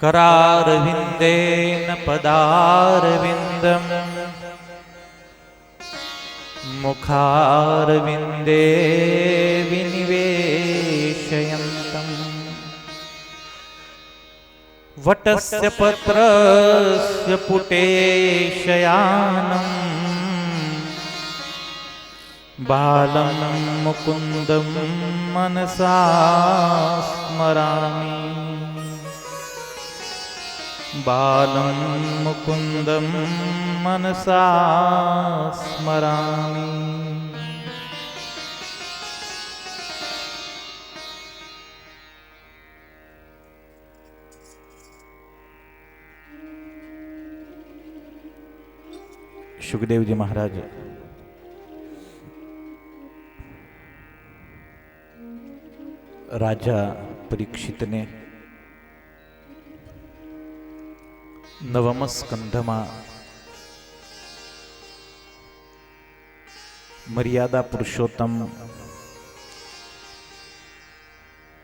करारविन्देन पदारविन्दम् मुखारविन्दे विनिवेशयन्तम् वटस्य पत्रस्य पुटे शयानम् बालं मुकुन्दं मनसा स्मरामि बालं मुकुन्दं मनसा स्मरामि। सुखदेव जी महाराज राजा परीक्षित ने नवम स्कंधमा मर्यादा पुरुषोत्तम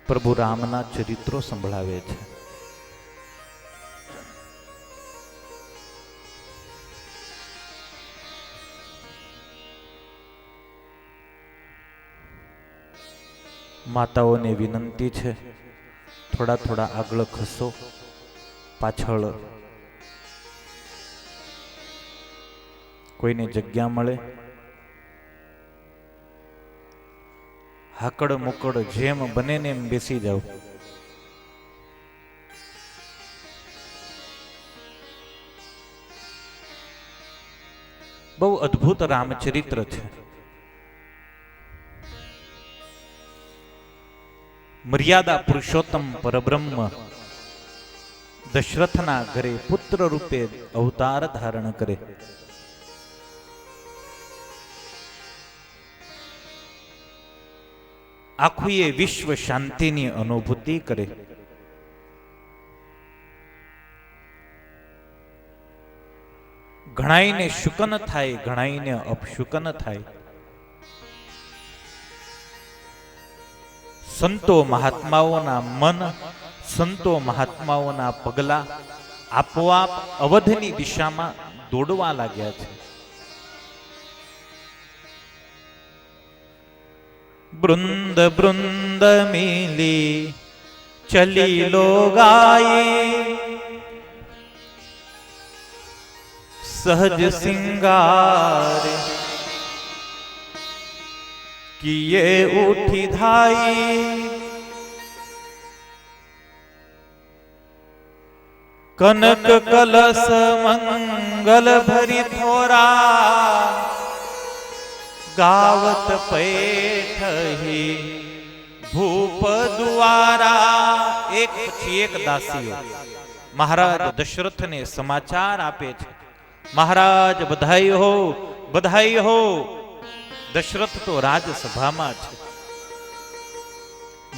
प्रभु रामना चरित्रों संभळावे छे। माताओं ने विनंती है थोड़ा थोड़ा आगळ खसो, पाछळ कोईने जग्या मळे, हाकड़ मुकड़ जेम बने ने बेसी जाओ। बहु अद्भुत रामचरित्र है। मर्यादा पुरुषोत्तम परब्रह्म दशरथना घरे पुत्र रूपे अवतार धारण करे। आखु ये विश्व शांति नी अनुभूति करे। घणाई ने शुकन थाय, घणाई ने अपशुकन थाय। संतो महात्माओना मन, संतो महात्माओना पगला आपोआप अवधनी दिशा में दौड़वा लाग्या छे। वृंद वृंद मिली चली लो गाये, सहज सिंगार किए उठी धाई। कनक कलश मंगल भरी थोरा, गावत पैठही भूप द्वारा। एक पछी एक दासीओ महाराज दशरथ ने समाचार आपे छे। महाराज बधाई हो, बधाई हो। दशरथ तो राजसभा में छे।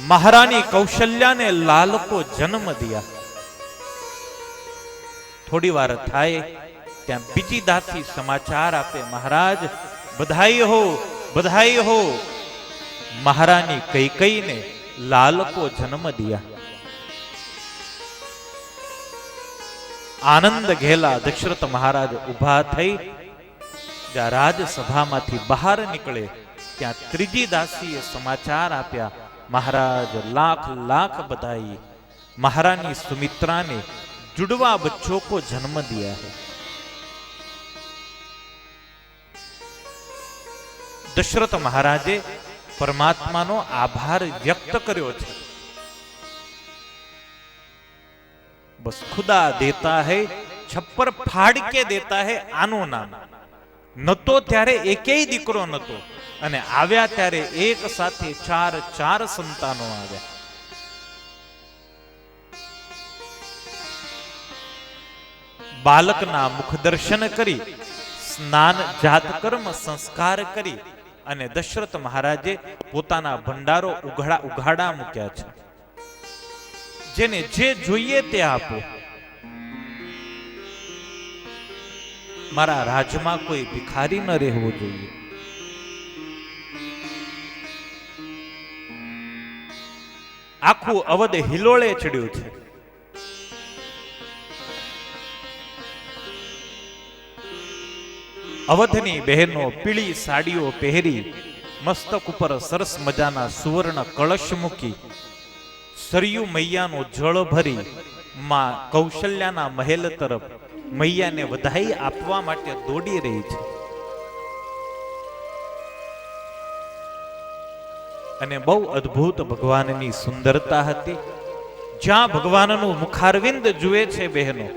महारानी कौशल्या ने लाल को जन्म दिया। थोड़ी वार थाय त्या बीजी दासी समाचार आपे, महाराज बधाई हो, बधाई हो। महारानी कैकेयी ने लाल को जन्म दिया। आनंद घेला दशरथ महाराज उभा थई राजसभा मांथी बहार निकले त्या त्रीजी दासीए समाचार आप्या, महाराज लाख लाख बधाई। महारानी सुमित्रा ने जुड़वा बच्चों को जन्म दिया है। दशरथ महाराजे परमात्मा नो आभार व्यक्त कर्यो छे। बस खुदा देता है, छप्पर फाड़ के देता है, आनो नाम। नतो त्यारे एकेय दीकरो नतो अने आव्या त्यारे एक साथे चार चार संतानो आव्या। बालकना मुख दर्शन करी, स्नान जात कर्म संस्कार करी अने दशरथ महाराजे पोताना भंडारो उघाड़ा मूक्या छे। जेने जे जोईए ते आपो। मारा રાજમાં કોઈ ભિખારી ન રહેવો જોઈએ। આખું અવધ હિલોળે ચડ્યું છે। અવધની બહેનો પીળી સાડીઓ પહેરી મસ્તક ઉપર સરસ મજાના સુવર્ણ કળશ મૂકી સરયુ મૈયાનો જળ ભરી માં કૌશલ્યાના મહેલ તરફ મૈયાને વધાઈ આપવા માટે દોડી રહી છે. અને બહુ અદ્ભુત ભગવાનની સુંદરતા હતી. જ્યાં ભગવાનનું મુખારવિંદ જુએ છે બહેનો,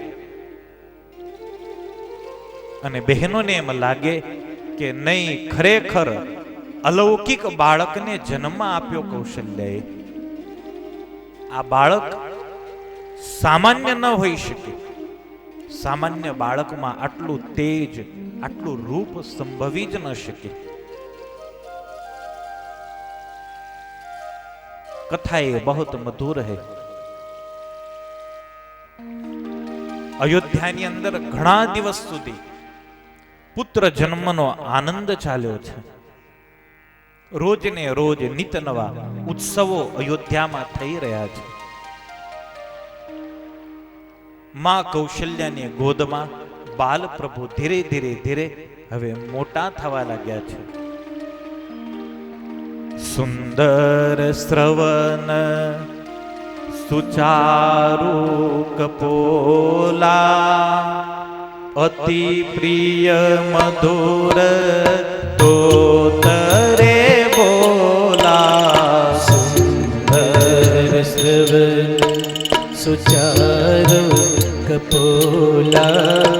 અને બહેનોને એમ લાગે કે નહીં, ખરેખર અલૌકિક બાળકને જન્મ આપ્યો કૌશલ્યાએ. આ બાળક સામાન્ય ન હોઈ શકે. સામાન્ય બાળકમાં આટલું તેજ, આટલું રૂપ સંભવી જ ન શકે. કથા એ બહુત મધુર હૈ. અયોધ્યાની અંદર ઘણા દિવસ સુધી પુત્ર જન્મનો આનંદ ચાલ્યો છે. રોજ ને રોજ નિત નવા ઉત્સવો અયોધ્યામાં થઈ રહ્યા છે. માં કૌશલ્યાની ગોદમાં બાલ પ્રભુ ધીરે ધીરે ધીરે હવે મોટા થવા લાગ્યા છે. સુંદર શ્રવણ સુચારુ કપોલા અતિ પ્રિય મધુર તોતરે બોલા. સુંદર શ્રવણ સુચારુ કપોલા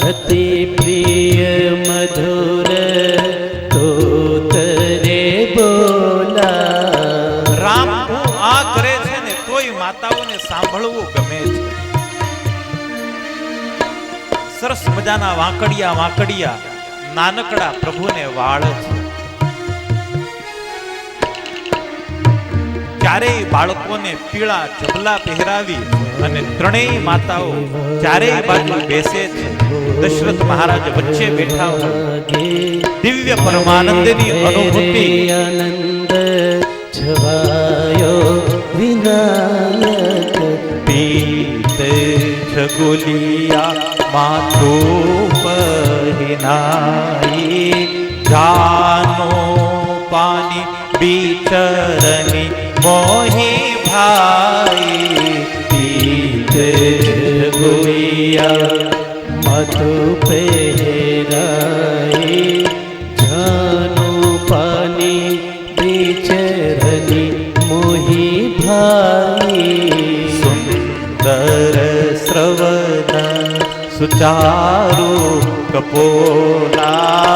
અતિ પ્રિય મધુર તોતરે બોલા. રામ આ કરે છે ને તોય માતાઓને સાંભળવું ગમે છે. સરસ મજાના વાંકડિયા વાંકડિયા નાનકડા પ્રભુને વાળ છે. ચારેય બાળકોને પીળા જબલા પહેરાવી અને ત્રણેય માતાઓ ચારેય બાજુ બેસે છે. દશરથ મહારાજ વચ્ચે બેઠા હોય. દિવ્ય પરમાનંદની અનુભૂતિ. આનંદ છવાયો વિનાયક પીત છગુલિયા માથું પહેનાઈ જાનો પાની બીચરની મોહી ભાઈ. પીત ગુલિયા માથું પહેરાઈ જાનું પાની બીચરની મોહી ભાઈ. સુંદર શ્રવણ સુચારુ કપોલા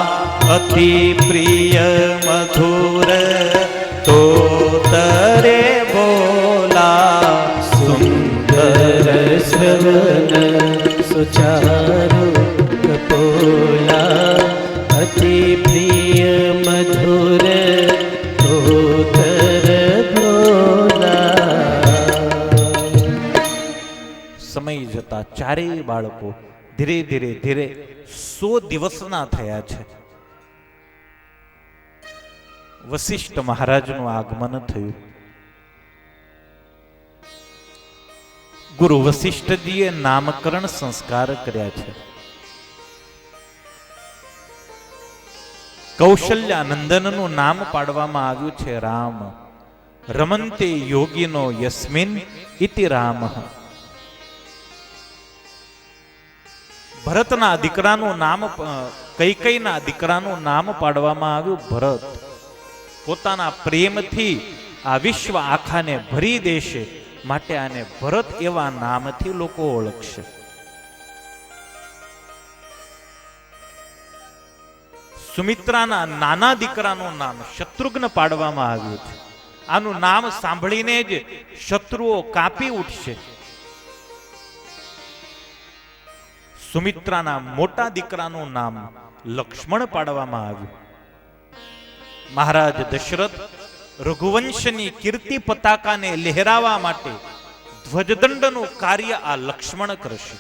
અતિ પ્રિય મધુર તોતરે બોલા. સુંદર શ્રવણ સુચારુ કપોલા અતિ પ્રિય મધુર તોતર બોલા. સમય જતા ચારેય બાળકો ધીરે ધીરે ધીરે 100 દિવસના થયા છે. વશિષ્ઠ મહારાજનું આગમન થયું. ગુરુ વશિષ્ઠજીએ નામકરણ સંસ્કાર કર્યા છે. કૌશલ્યાનંદનનું નામ પાડવામાં આવ્યું છે રામ. રમંતે યોગીનો યસ્મિન ઇતિ રામ. ભરતના દીકરાનું નામ, કૈકેયીના દીકરાનું નામ પાડવામાં આવ્યું ભરત. પોતાના પ્રેમથી આ વિશ્વ આખાને ભરી દેશે માટે આને ભરત એવા નામથી લોકો ઓળખશે. સુમિત્રાના નાના દીકરાનું નામ શત્રુઘ્ન પાડવામાં આવ્યું છે. આનું નામ સાંભળીને જ શત્રુઓ કાપી ઉઠશે. સુમિત્રાના મોટા દીકરાનું નામ લક્ષ્મણ પાડવામાં આવ્યું. મહારાજ દશરથ રઘુવંશની કીર્તિ પતાકાને લહેરાવા માટે ધ્વજદંડનું કાર્ય આ લક્ષ્મણ કરશે.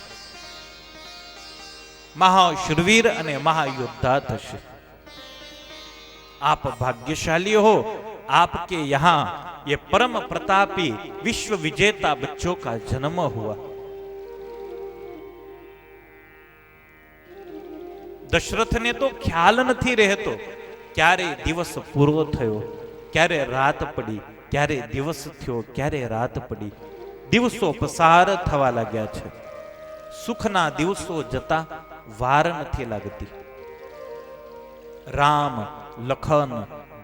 મહાશુરવીર અને મહાયોદ્ધા થશે. आप भाग्यशाली हो, आपके यहाँ ये परम प्रतापी विश्व विजेता बच्चों का जन्म हुआ. દશરથને તો ખ્યાલ નથી રહેતો ક્યારે દિવસ પૂરો થયો, ક્યારે રાત પડી, ક્યારે દિવસ થયો, ક્યારે રાત પડી. દિવસો પસાર થવા લાગ્યા છે. સુખના દિવસો જતા વાર નથી લાગતી. રામ, લખન,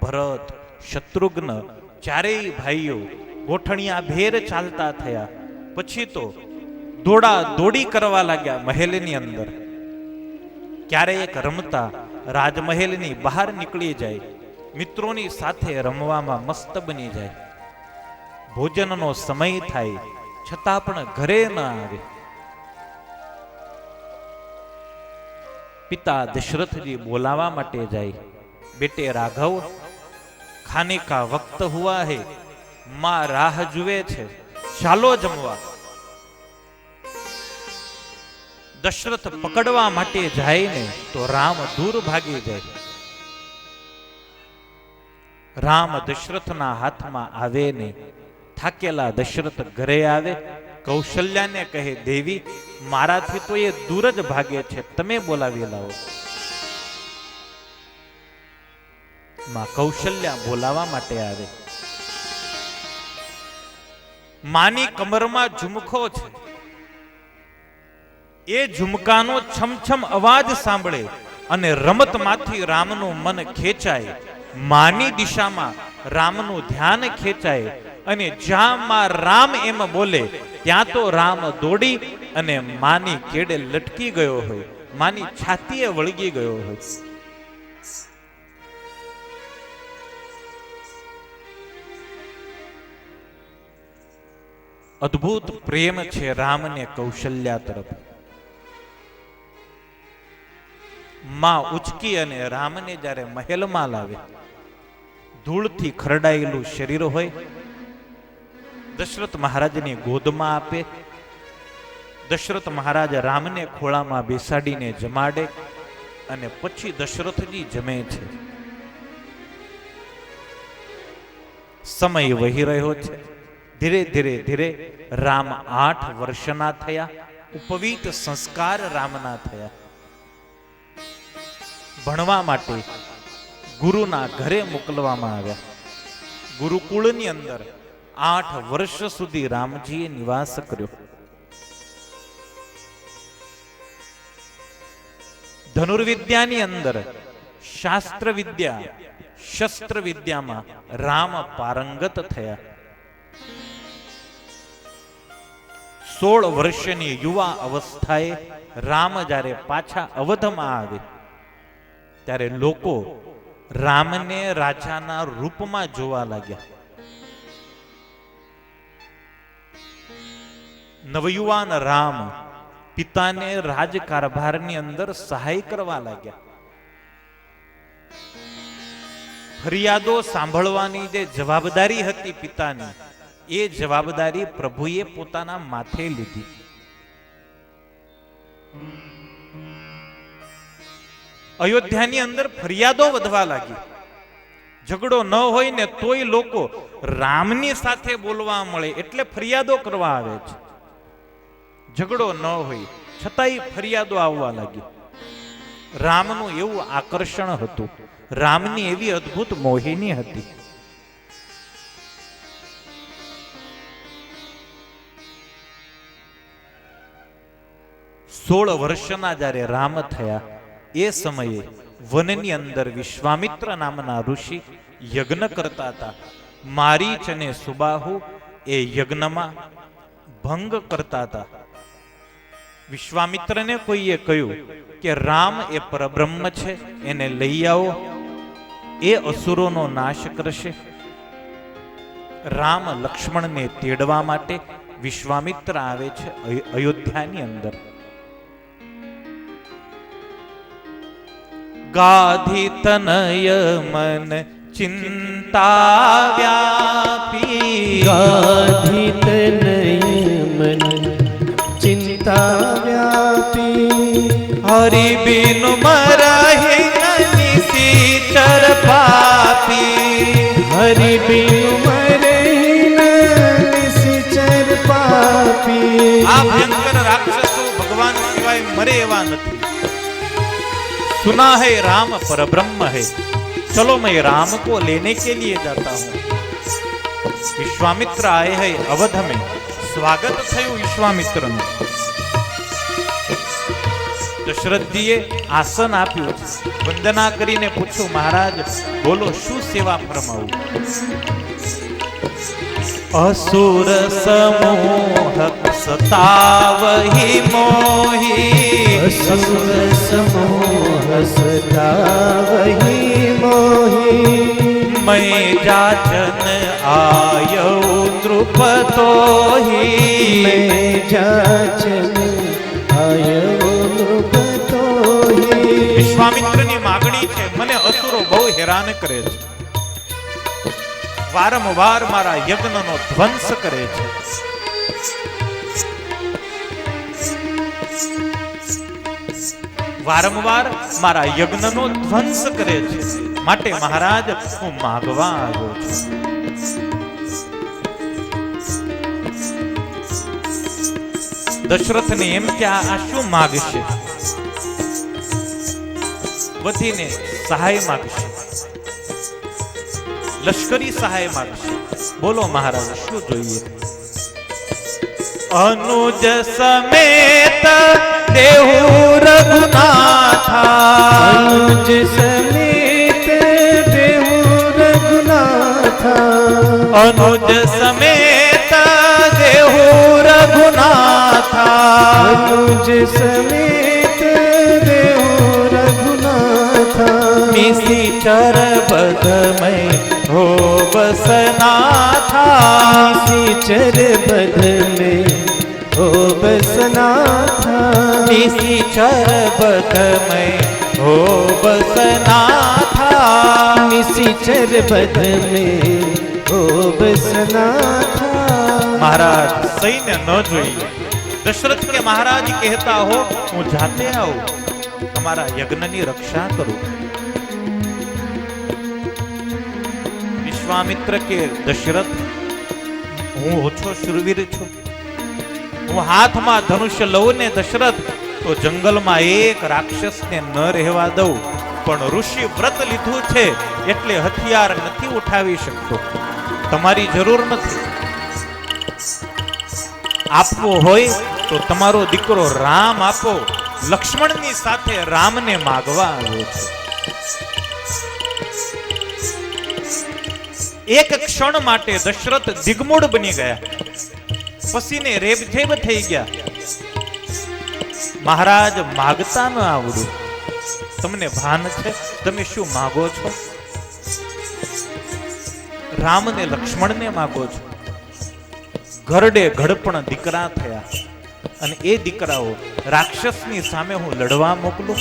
ભરત, શત્રુઘ્ન ચારેય ભાઈઓ ગોઠણિયા ભેર ચાલતા થયા. પછી તો દોડા દોડી કરવા લાગ્યા મહેલની અંદર. ક્યારેક રમતા રાજમહેલની બહાર નીકળી જાય, મિત્રોની સાથે રમવામાં મસ્ત બની જાય. ભોજનનો સમય થાય છતાં પણ ઘરે ન આવે. પિતા દશરથજી બોલાવા માટે જાય, બેटे राघव, खाने का वक्त हुआ है, मां राह जुए छे, ચાલો જમવા. દશરથ પકડવા માટે જાય ને તો રામ દૂર ભાગી જાય. રામ દશરથના હાથમાં આવે ને થાકેલા દશરથ ઘરે આવે. કૌશલ્યાને કહે, દેવી મારાથી તો એ દૂર જ ભાગે છે, તમે બોલાવી લાવો. માં કૌશલ્યા બોલાવા માટે આવે. માની કમરમાં ઝુમખો છે. એ ઝુમકાનો છમછમ અવાજ સાંભળે અને રમતમાંથી રામનું મન ખેંચાય. માની દિશામાં રામનું ધ્યાન ખેંચાય અને જ્યાં માં રામ એમ બોલે ત્યાં તો રામ દોડી અને માની કેડે લટકી ગયો હોય, માની છાતીએ વળગી ગયો હોય. અદ્ભુત પ્રેમ છે રામને કૌશલ્યા તરફ. માં ઉચકી અને રામને જ્યારે મહેલમાં લાવે, ધૂળથી ખરડાયેલું શરીર હોય, દશરથ મહારાજની ગોદમાં આપે. દશરથ મહારાજ રામને ખોળામાં બેસાડીને જમાડે અને પછી દશરથજી જમે છે. સમય વહી રહ્યો છે. ધીરે ધીરે ધીરે રામ 8 વર્ષના થયા. ઉપવીત સંસ્કાર રામના થયા. ભણવા માટે ગુરુના ઘરે મોકલવામાં આવ્યા. ગુરુકુળની અંદર 8 વર્ષ સુધી રામજીએ નિવાસ કર્યો. ધનુર્વિદ્યાની અંદર શાસ્ત્ર વિદ્યા, શસ્ત્ર વિદ્યામાં રામ પારંગત થયા. 16 વર્ષની યુવા અવસ્થાએ રામ જ્યારે પાછા અવધમાં આવે ત્યારે લોકો રામને રાજાના રૂપમાં જોવા લાગ્યા. નવયુવાન રામ પિતાને રાજકારભારની અંદર સહાય કરવા લાગ્યા. ફરિયાદો સાંભળવાની જે જવાબદારી હતી પિતાની, એ જવાબદારી પ્રભુએ પોતાના માથે લીધી. અયોધ્યાની અંદર ફરિયાદો વધવા લાગી. ઝઘડો ન હોય ને તોય લોકો રામની સાથે બોલવા મળે એટલે ફરિયાદો કરવા આવે છે. ઝઘડો ન હોય છતાંય ફરિયાદો આવવા લાગી. રામનું એવું આકર્ષણ હતું, રામની એવી અદ્ભુત મોહિની હતી. સોળ વર્ષના જ્યારે રામ થયા એ સમયે વનની અંદર વિશ્વામિત્ર નામના ઋષિ યજ્ઞ કરતા હતા. મારીચ અને સુબાહુ એ યજ્ઞમાં ભંગ કરતા હતા. વિશ્વામિત્રને કોઈએ કહ્યું કે રામ એ પરબ્રહ્મ છે, એને લઈ આવો, એ અસુરોનો નાશ કરશે. રામ લક્ષ્મણને તેડવા માટે વિશ્વામિત્ર આવે છે અયોધ્યાની અંદર. ગાધિ તનય મન ચિંતા વ્યાપી, ગાધિ તનય મન ચિંતા વ્યાપી, હરિ બિનુ મરહિ નિશિચર પાપી, હરિ બિનુ મરહિ નિશિચર પાપી. આ ભયંકર રાક્ષસો ભગવાન સિવાય મરે એવા નથી. सुना है राम परब्रह्म है, चलो मैं राम को लेने के लिए जाता हूं। विश्वामित्र आए हैं अवध में, स्वागत થયું વિશ્વામિત્રનું। દશરથજીએ આસન આપ્યું, વંદના કરીને પૂછ્યું, મહારાજ બોલો શું સેવા ફરમાવું? असुर समूह सतावहि मोहि, असुर समूह सतावहि मोहि, मैं जाचन आयौ नृपतोहि, मैं जाचन आयौ नृपतोहि। વિશ્વામિત્રની માગણી છે, મને અસુરો બહુ હેરાન કરે છે, વારંવાર મારા યજ્ઞનો ધ્વંસ કરે છે। વારંવાર મારા યજ્ઞનો ધ્વંસ કરે છે, માટે મહારાજ હું માગવા આવ્યો છું। દશરથને એમ કે આ શું માગશે? વધીને સહાય માગશે, લશ્કરી સહાય માગશે। બોલો મહારાજ શું જોઈએ? अनुज समेत देहु रघुनाथा, अनुज समेत देहु रघुनाथा, अनुज समेत देहु रघुनाथा, अनुज समेत देहु रघुनाथा, निशिचर बध में हो बसनाथा, निशिचर बध में हो बसनाथा, निशिचर बध में हो बसनाथा, निशिचर बध में हो बसनाथा। महाराज सैन्य न જોઈએ। दशरथ के महाराज कहता हो હું જાતે આવું, તમારા યજ્ઞની રક્ષા કરું। વિશ્વામિત્ર કે દશરથ હું ઓછો શૂરવીર છું, હું હાથમાં ધનુષ્ય લઉં ને દશરથ તો જંગલમાં એક રાક્ષસને ન રહેવા દઉં, પણ ઋષિ વ્રત લીધું છે એટલે હથિયાર નથી ઉઠાવી શકતો, તમારી જરૂર નથી। આપવો હોય તો તમારો દીકરો રામ આપો, લક્ષ્મણની સાથે રામને માગવા આવ્યો છે। એક ક્ષણ માટે દશરથ દિગ્મૂઢ બની ગયા, પસીને રેબઝેબ થઈ ગયા। મહારાજ માગતા ન આવડું, તમને ભાન છે તમે શું માગો છો? રામને લક્ષ્મણને માગો છો। ઘરડે ઘડપણ દીકરા થયા, અને એ દીકરાઓ રાક્ષસની સામે હું લડવા મોકલું?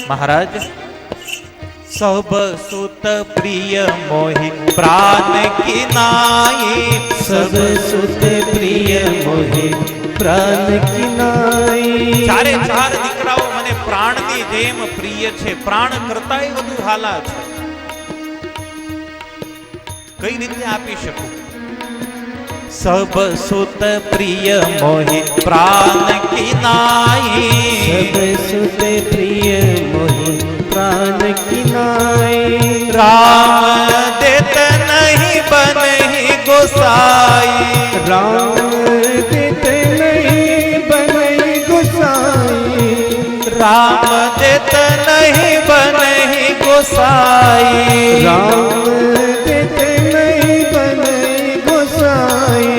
મહારાજ सब सुत प्रिय मोहि प्राण की नाई, सब सुत प्रिय मोहि प्राण की नाई। चारे चार દીકરાઓ મને પ્રાણની જેમ પ્રિય છે, પ્રાણ કરતાય વધુ હાલા છે, કઈ રીતે આપી શકું? सब सुत प्रिय मोहि प्राण की नाई, सब सुत प्रिय मोहि प्राण की नाई। राम देत नहीं बनहि गोसाई, राम देत नहीं बनहि गोसाई, राम देत नहीं बनहि गोसाई, राम देत नहीं बनहि गोसाई।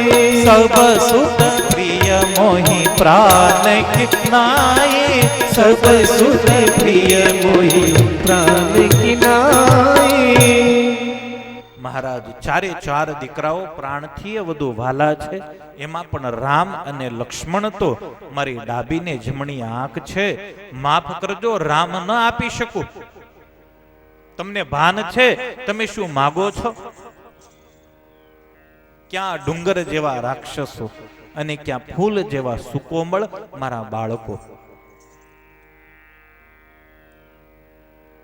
सब सुत प्रिय मोहि प्राण की नाई, सब सुत प्रिय मोहि प्राण की नाई। મહારાજ ચારે ચાર દીકરાઓ પ્રાણથી વધુ વાલા છે, એમાં પણ રામ અને લક્ષ્મણ તો મારી ડાબી ને જમણી આંખ છે, માફ કરજો રામ ન આપી શકું। તમને ભાન છે તમે શું માગો છો? ક્યાં ડુંગર જેવા રાક્ષસો અને ક્યાં ફૂલ જેવા સુકોમળ મારા બાળકો।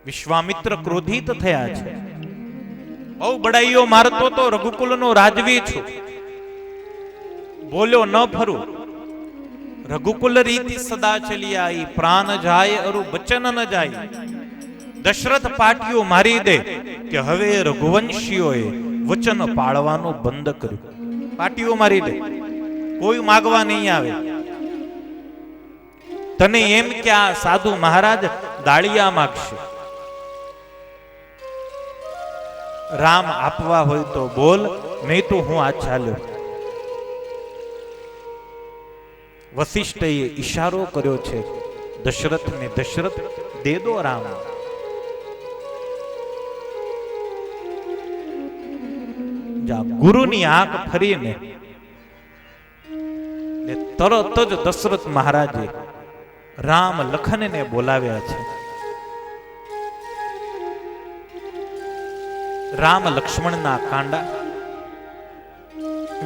વિશ્વામિત્ર ક્રોધિત થયા છે, બહુ બડાઈઓ મારતો તો રઘુકુલનો રાજવી છું, બોલ્યો ન ફરું, રઘુકુલ રીતિ સદા ચલી આઈ, પ્રાણ જાય અરુ બચન ન જાય। દશરથ પાટિયું મારી દે કે હવે રઘુવંશીઓએ વચન પાળવાનું બંધ કર્યું. પાટિયું મારી દે, કોઈ માગવા નહીં આવે. તને એમ કે આ સાધુ મહારાજ દાળિયા માગશે, રામ આપવા હોય તો બોલ, નહીં તો હું આ ચાલ્યો. વશિષ્ઠએ ઈશારો કર્યો છે દશરથને, દશરથ દે દો રામ. ગુરુની આંખ ફરીને તરત જ દશરથ મહારાજે રામ લખનને બોલાવ્યા છે. રામ લક્ષ્મણના કાંડા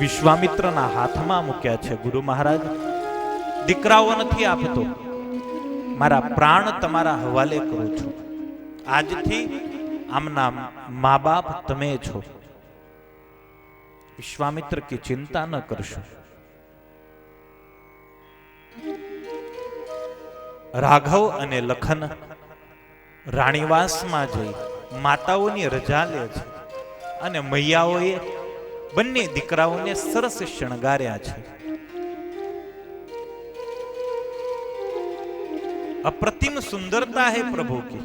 વિશ્વામિત્રના હાથમાં મૂક્યા છે. ગુરુ મહારાજ, દીકરાઓ નથી આપતો, મારા પ્રાણ તમારા હવાલે કરું છું. આજથી આમના મા બાપ તમે છો. વિશ્વામિત્ર की चिंता न करशो. રાઘવ અને લખન રાણીવાસમાં જઈ માતાઓની રજા લે છે અને મૈયાઓએ બંને દીકરાઓને સરસ શણગાર્યા છે. अप्रतिम सुंदरता है प्रभु की.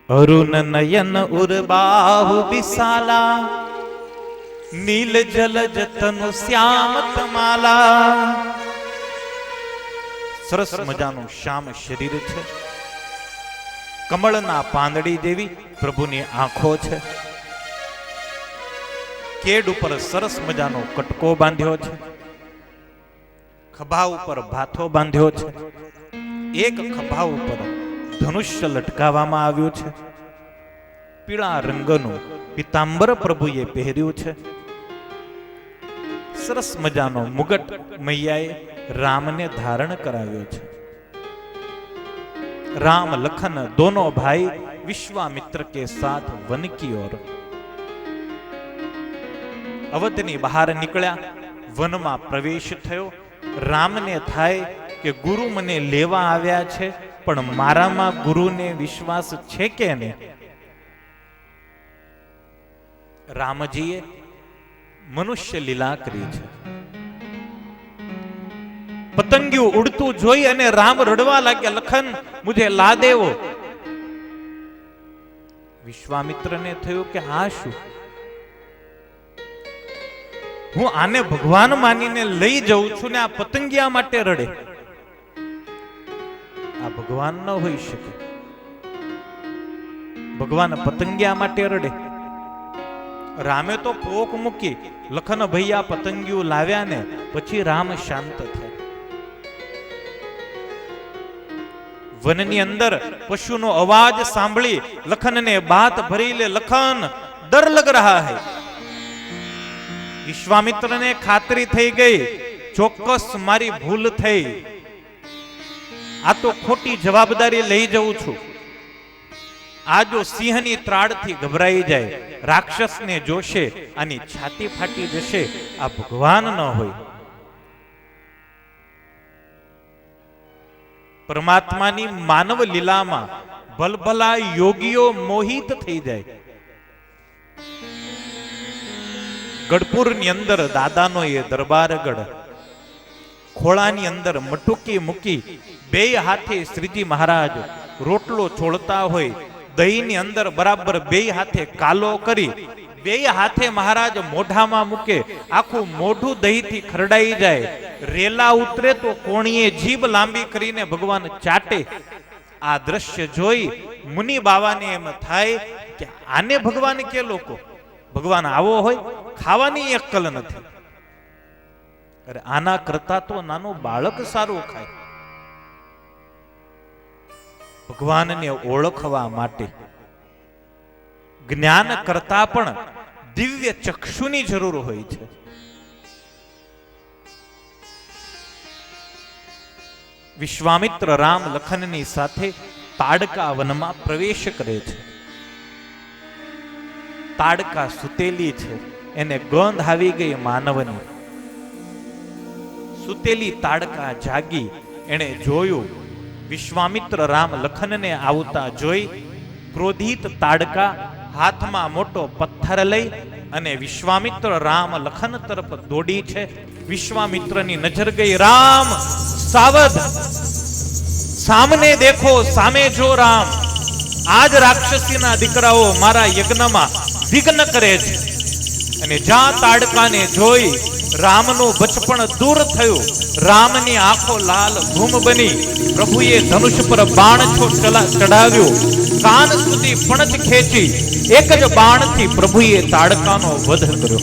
अरुण नयन उर्बाहु विशाला, नील जलज तनु श्याम तमाला. સરસ મજાનું શ્યામ શરીર છે. કમળના પાંદડી જેવી પ્રભુની આંખો છે. કેડ ઉપર સરસ મજાનો કટકો બાંધ્યો છે. ખભા ઉપર ભાથો બાંધ્યો છે. એક ખભા ઉપર ધનુષ્ય લટકાવવામાં આવ્યું છે. પીળા રંગનું પીતાંબર પ્રભુએ પહેર્યું છે. સરસ મજાનો મુગટ મૈયાએ રામને ધારણ કરાવ્યો છે. राम लखन दोनों भाई विश्वामित्र के साथ वन की ओर अवधनी बहार निकळ्या. वनमा प्रवेश थयो. रामने थाय के गुरु मने लेवा आव्या छे, पण मारामां गुरुने विश्वास छे के नहीं. रामजीए मनुष्य लीला करी छे. पतंगियों उड़तू जोई अने राम रड़वा लाग्या, लखन मुझे ला देवो. विश्वामित्र ने थयो के आ शू? हूँ आने भगवान मानीने लई जाऊं छू ने आ पतंगिया माटे रड़े. आ भगवान न होई शके. भगवान पतंगिया माटे रड़े. रामे तो पोक मूकी. लखन भैया पतंगियों लाव्या ने पछी राम शांत थे. वननी अंदर पशुनो अवाज सांभळी लखन ने बात भरी ले, लखन डर लग रहा है. विश्वामित्र ने खातरी थई गई, चोक्कस मारी भूल थई. आ तो खोटी जवाबदारी लई जाऊं छू. आ जो सिंहनी त्राड़थी घबराई जाए, राक्षस ने जोशे आनी छाती फाटी जशे. आ भगवान न होय. परमात्मानी मानव लीला में भलभला योगीओ मोहित थई जाए. गढ़पुर नी अंदर दादानो ये दरबारगढ़, खोळानी अंदर मटुकी मूकी बे हाथे श्रीजी महाराज रोटलो छोड़ता होय. दही नी अंदर बराबर बे हाथे कालो करी बे हाथे महाराज मोढा में मूके. आखू मोढू दही थी खरडाई जाए. रेला उतरे तो कोणीए जीभ लांबी करीने भगवान चाटे. आ दृश्य जोई मुनि बाबा ने एम थाय के आने भगवान के लोको. भगवान आवो होय, खावानी अक्कल नथी. अरे आना करता तो नानो बाळक सारू खाय. भगवान ने ओळखवा माटे ज्ञान करता पण दिव्य चक्षुनी जरूर होय छे. विश्वामित्र राम लखननी साथे ताड़का वनमा प्रवेश करे छे. ताड़का सुतेली छे, एने गंध आवी गई मानवनी. सुतेली ताड़का जागी, एने जोयुं વિશ્વામિત્ર રામ લખનને આવતા જોઈ ક્રોધિત તાડકા હાથમાં મોટો પથ્થર લઈ અને વિશ્વામિત્ર રામ લખન તરફ દોડી છે. વિશ્વામિત્રની નજર ગઈ, રામ સાવધ, સામને દેખો, સામે જો રામ, આજ રાક્ષસીના દીકરાઓ મારા યજ્ઞમાં વિઘ્ન કરે છે. અને જ્યાં તાડકાને જોઈ રામનું બચપણ દૂર થયું. રામની આંખો લાલ ભૂમ બની. પ્રભુએ ધનુષ પર બાણ ચડાવ્યો, કાન સુધી ફણચ ખેંચી એક જ બાણથી પ્રભુએ તાડકાનો વધ કર્યો.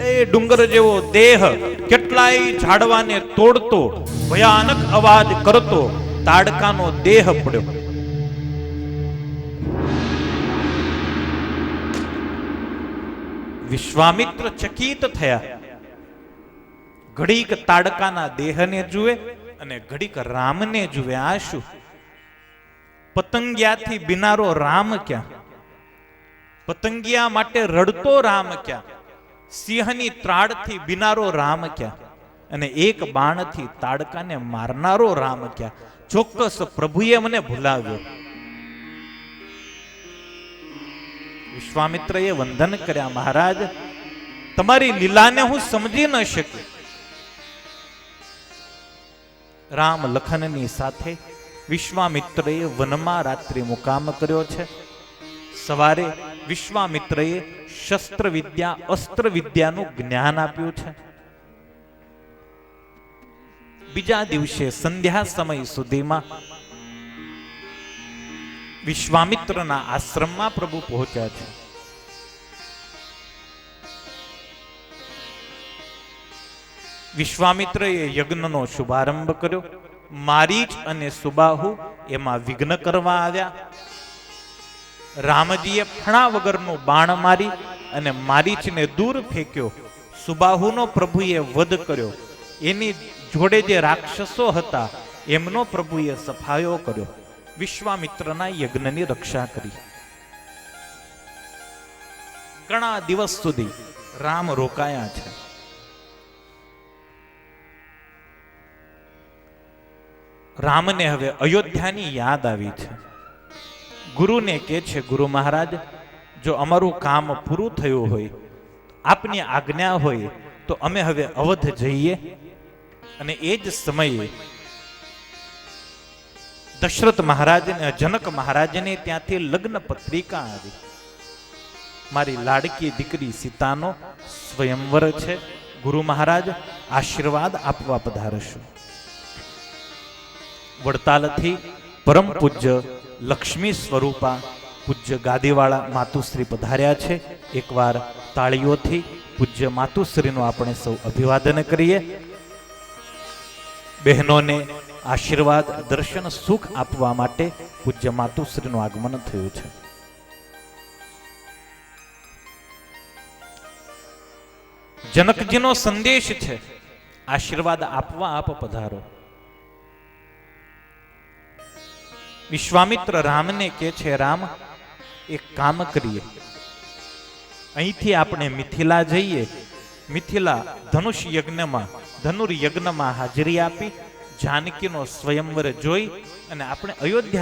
એ ડુંગર જેવો દેહ કેટલાય ઝાડવાને તોડતો, ભયાનક અવાજ કરતો તાડકાનો દેહ પડ્યો. વિશ્વામિત્ર ચકિત થયા. ઘડીક તાડકાના દેહને જુએ અને ઘડીક રામને જુએ. આ શું? પતંગિયાથી બિનારો રામ ક્યાં? પતંગિયા માટે રડતો રામ ક્યાં? સિંહની ત્રાડથી બિનારો રામ ક્યાં? અને એક બાણથી તાડકાને મારનારો રામ ક્યાં? ચોક્કસ પ્રભુએ મને ભૂલાવ્યો. વિશ્વામિત્રએ વંદન કર્યા, મહારાજ તમારી લીલાને હું સમજી ન શક્યો. રામ લખનની સાથે વિશ્વામિત્રએ વનમાં રાત્રિ મુકામ કર્યો છે. સવારે વિશ્વામિત્રએ શસ્ત્ર વિદ્યા, અસ્ત્ર વિદ્યાનું જ્ઞાન આપ્યું છે. બીજા દિવસે સંધ્યા સમય સુધીમાં વિશ્વામિત્રના આશ્રમમાં પ્રભુ પહોંચ્યા છે. વિશ્વામિત્રએ યજ્ઞનો શુભારંભ કર્યો. મારીચ અને સુબાહુ એમાં વિઘ્ન કરવા આવ્યા. રામજીએ ફણા વગરનું બાણ મારી અને મારીચને દૂર ફેંક્યો. સુબાહુનો પ્રભુએ વધ કર્યો. એની જોડે જે રાક્ષસો હતા એમનો પ્રભુએ સફાયો કર્યો. વિશ્વામિત્રના યજ્ઞની રક્ષા કરી. ઘણા દિવસ સુધી રામ રોકાયા છે. રામને હવે અયોધ્યાની યાદ આવી છે. ગુરુને કહે છે, ગુરુ મહારાજ, જો અમારું કામ પૂરું થયું હોય, આપની આજ્ઞા હોય તો અમે હવે અવધ જઈએ. અને એ જ સમયે દશરથ મહારાજને, જનક મહારાજને ત્યાંથી લગ્ન પત્રિકા આવી. મારી લાડકી દીકરી સીતાનો સ્વયંવર છે. ગુરુ મહારાજ આશીર્વાદ આપવા પધારશો. વડતાલથી પરમ પૂજ્ય લક્ષ્મી સ્વરૂપા પૂજ્ય ગાદીવાળા માતુશ્રી પધાર્યા છે. એકવાર તાળીઓથી પૂજ્ય માતુશ્રીનું આપણે સૌ અભિવાદન કરીએ. બહેનોને આશીર્વાદ, દર્શન, સુખ આપવા માટે પૂજ્ય માતુશ્રીનું આગમન થયું છે. જનકજીનો સંદેશ છે, આશીર્વાદ આપવા આપ પધારો. વિશ્વામિત્ર રામને કહે છે, રામ એક કામ કરીએ, અહીંથી આપણે મિથિલા જઈએ. મિથિલા ધનુર્યજ્ઞમાં હાજરી આપી જાનકીનો સ્વયંવર જોઈ અને આપણે અયોધ્યા